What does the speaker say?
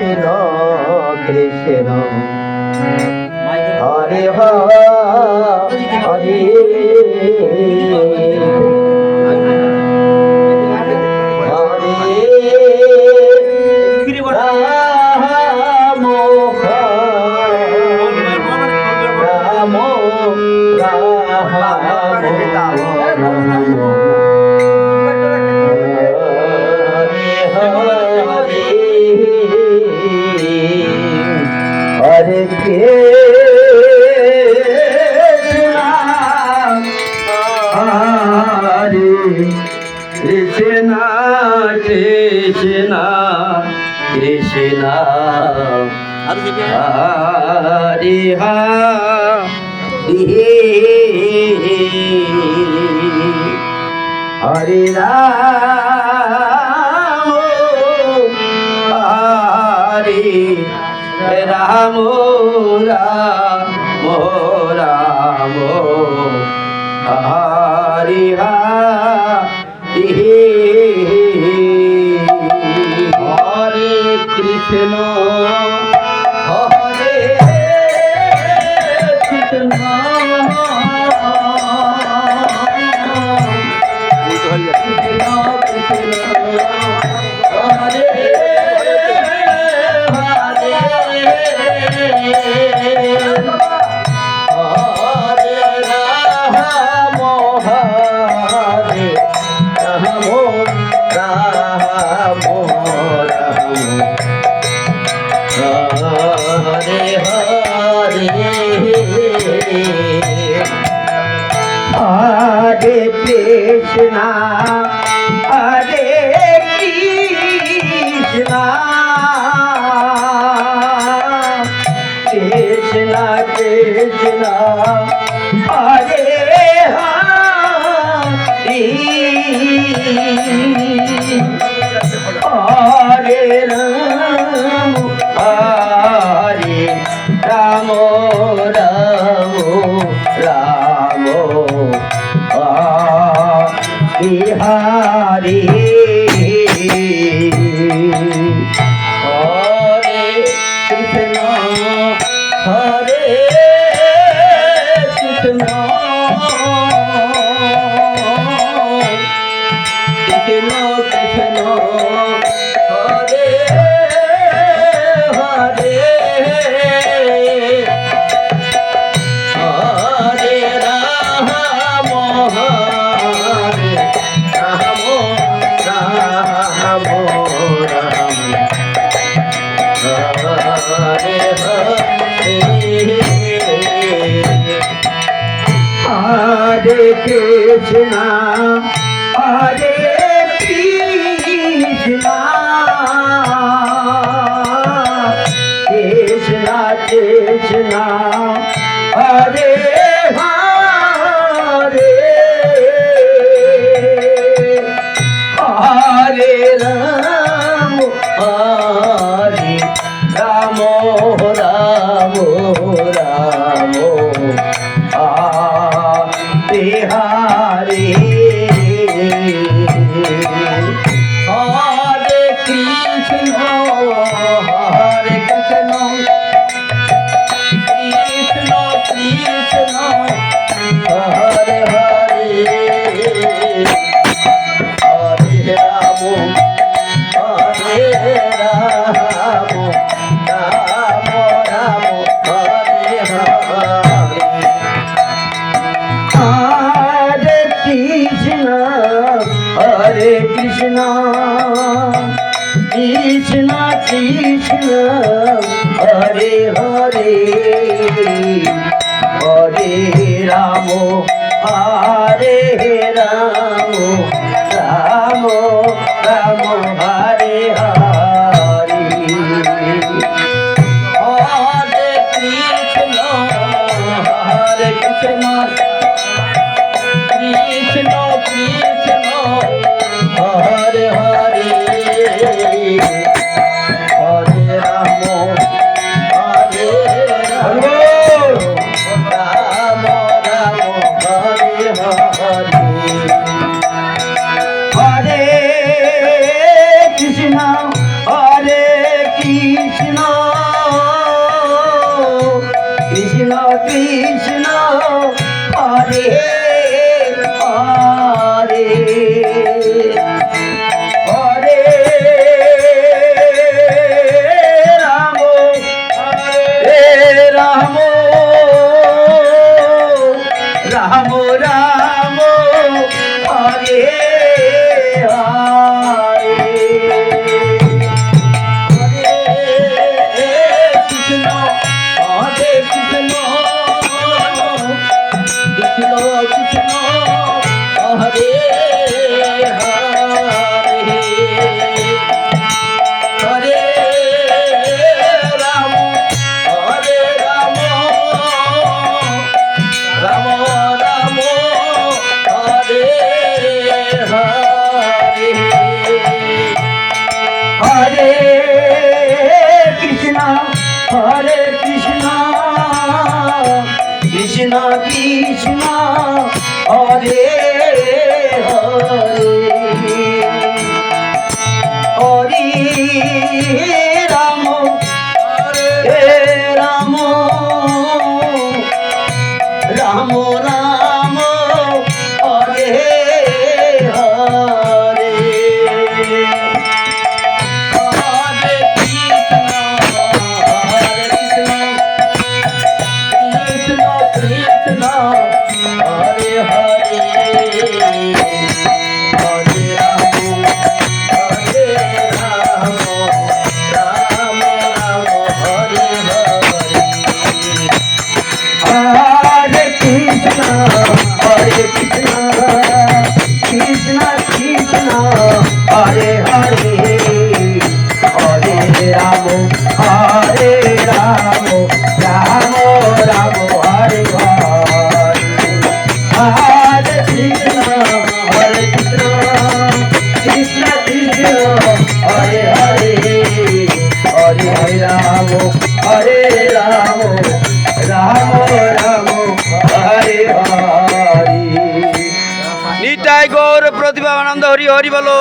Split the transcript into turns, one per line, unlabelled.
Krishna Krishna Hare Hare Hare Krishna Krishna Krishna Hare Hare Ram Ram Ram Hare Hare Krishna Hare Krishna Hare Krishna Hare Krishna Krishna Krishna Hare Hare Hare Ram Hare Ram Ram Ram Hare Hare Krishna Hare Krishna Krishna Krishna Hare Hare Hare Ram Hare Ram Ram Ram Hare Hare Krishna Hare Krishna Krishna Krishna Hare Hare Hare Ram Hare Ram Ram Ram Hare Hare Hare Krishna Hare Krishna Krishna Krishna Hare Hare Hare Ram Hare Ram Ram Ram Hare Hare Hare Krishna Hare Krishna Krishna Krishna Hare Hare Hare Ram Hare Ram Ram Ram Hare Hare Hare Krishna Hare Krishna Krishna Krishna Hare Hare Hare Ram Hare Ram Ram Ram Hare Hare Hare Krishna Hare Krishna
Krishna Krishna Krishna Hare Hare Hare Ram হরে রাম রাম রাম হরে Hare Krishna, Krishna Krishna, Hare Hare, Hare Rama, Hare Rama, Rama Rama, Hare Hare.
Nitai Gour প্রতিভানন্দ Hari Hari বলো।